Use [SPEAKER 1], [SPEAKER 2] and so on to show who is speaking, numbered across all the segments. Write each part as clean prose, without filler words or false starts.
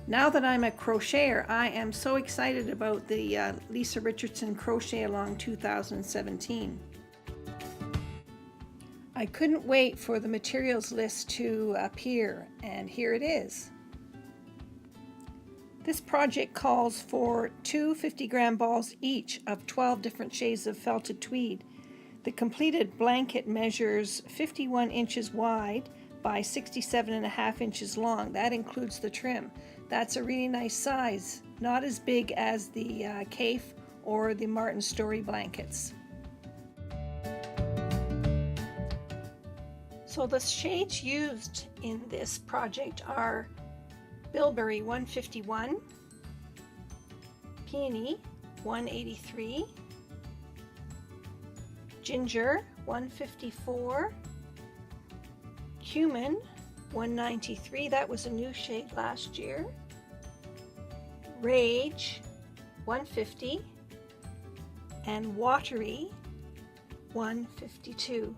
[SPEAKER 1] Now that I'm a crocheter, I am so excited about the Lisa Richardson Crochet Along 2017. I couldn't wait for the materials list to appear, and here it is. This project calls for two 50-gram balls each of 12 different shades of felted tweed. The completed blanket measures 51 inches wide by 67.5 inches long. That includes the trim. That's a really nice size, not as big as the Cafe or the Martin Story blankets. So the shades used in this project are Bilberry 151, Peony 183, Ginger 154, Cumin 193, that was a new shade last year, Rage 150, and Watery 152.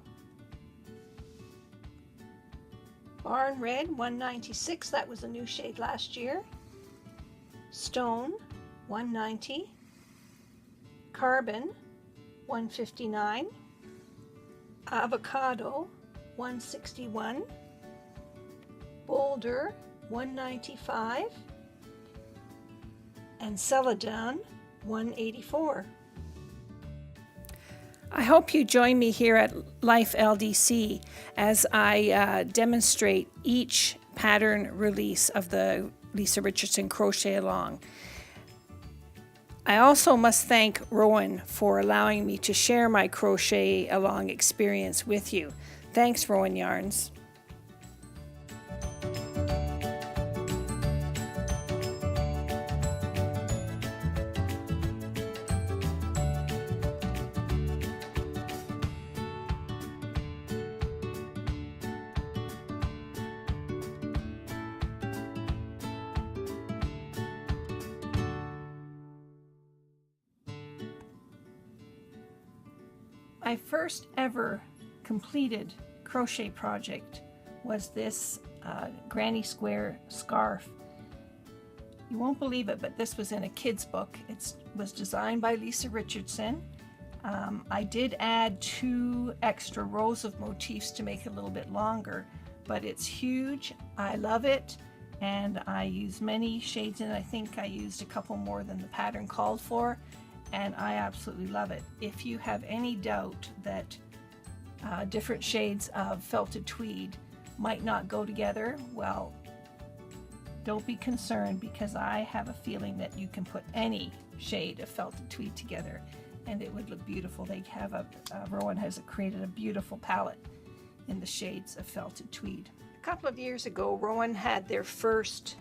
[SPEAKER 1] Barn Red 196, that was a new shade last year, Stone 190, Carbon 159, Avocado 161, Boulder 195, and Celadon 184. I hope you join me here at Life LDC as I demonstrate each pattern release of the Lisa Richardson Crochet Along. I also must thank Rowan for allowing me to share my Crochet Along experience with you. Thanks, Rowan Yarns. My first ever completed crochet project was this granny square scarf. You won't believe it, but this was in a kid's book. It was designed by Lisa Richardson. I did add 2 extra rows of motifs to make it a little bit longer, but it's huge. I love it, and I use many shades in it. I think I used a couple more than the pattern called for, and I absolutely love it. If you have any doubt that different shades of felted tweed might not go together, well, don't be concerned, because I have a feeling that you can put any shade of felted tweed together and it would look beautiful. They have Rowan has created a beautiful palette in the shades of felted tweed. A couple of years ago, Rowan had their first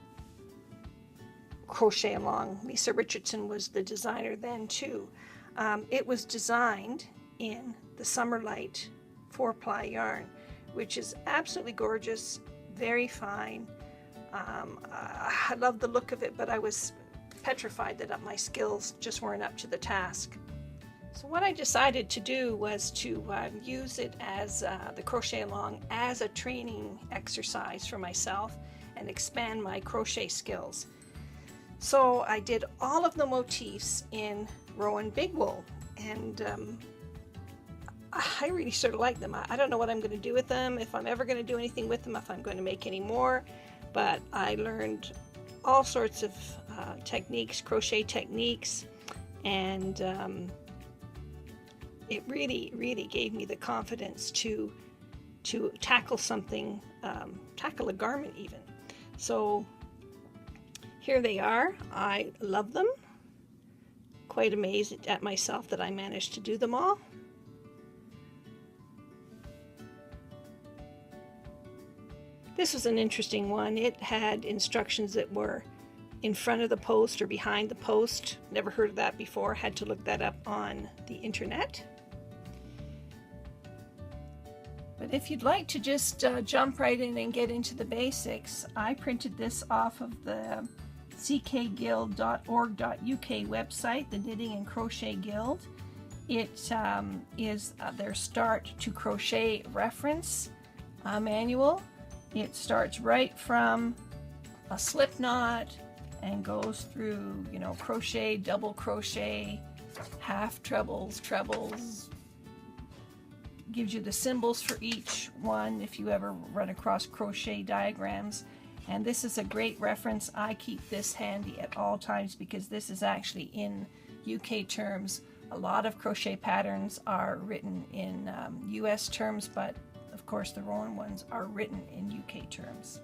[SPEAKER 1] Crochet Along. Lisa Richardson was the designer then too. It was designed in the Summerlight 4-ply yarn, which is absolutely gorgeous, very fine. I love the look of it, but I was petrified that my skills just weren't up to the task. So what I decided to do was to use it as the Crochet Along as a training exercise for myself and expand my crochet skills. So I did all of the motifs in Rowan Big Wool, and I really sort of like them. I don't know what I'm going to do with them, if I'm ever going to do anything with them, if I'm going to make any more, but I learned all sorts of techniques, crochet techniques, and it really gave me the confidence to tackle something, tackle a garment even. So here they are. I love them. Quite amazed at myself that I managed to do them all. This was an interesting one. It had instructions that were in front of the post or behind the post. Never heard of that before. Had to look that up on the internet. But if you'd like to just jump right in and get into the basics, I printed this off of the ckguild.org.uk website, the Knitting and Crochet Guild. It is their Start to Crochet reference manual. It starts right from a slip knot, and goes through, you know, crochet, double crochet, half trebles, trebles, gives you the symbols for each one if you ever run across crochet diagrams. And this is a great reference. I keep this handy at all times because this is actually in UK terms. A lot of crochet patterns are written in US terms, but of course the Rowan ones are written in UK terms.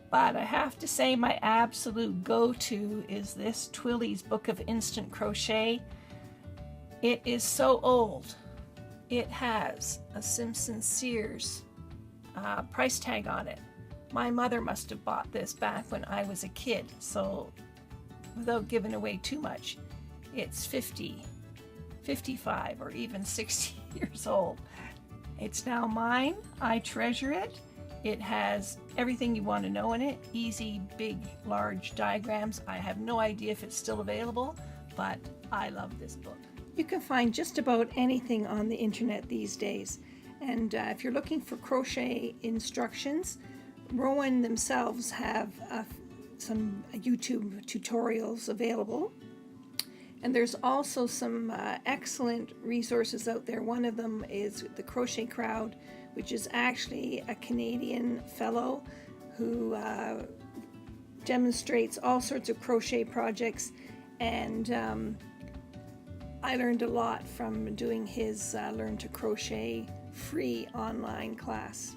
[SPEAKER 1] But I have to say my absolute go-to is this Twilly's Book of Instant Crochet. It is so old. It has a Simpson Sears price tag on it. My mother must have bought this back when I was a kid, so without giving away too much, it's 50, 55, or even 60 years old. It's now mine. I treasure it. It has everything you want to know in it. Easy, big, large diagrams. I have no idea if it's still available, but I love this book. You can find just about anything on the internet these days. And if you're looking for crochet instructions, Rowan themselves have some YouTube tutorials available. And there's also some excellent resources out there. One of them is the Crochet Crowd, which is actually a Canadian fellow who demonstrates all sorts of crochet projects. And I learned a lot from doing his Learn to Crochet free online class.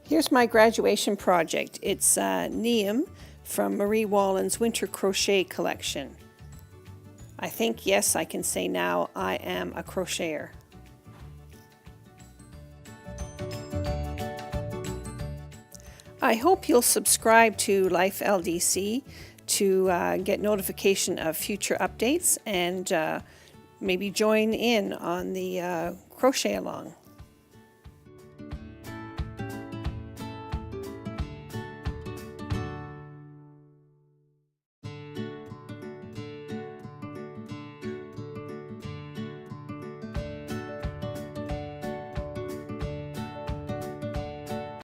[SPEAKER 1] Here's my graduation project. It's Neum from Marie Wallen's Winter Crochet Collection. I think, yes, I can say now I am a crocheter. I hope you'll subscribe to Life LDC to get notification of future updates and maybe join in on the Crochet Along.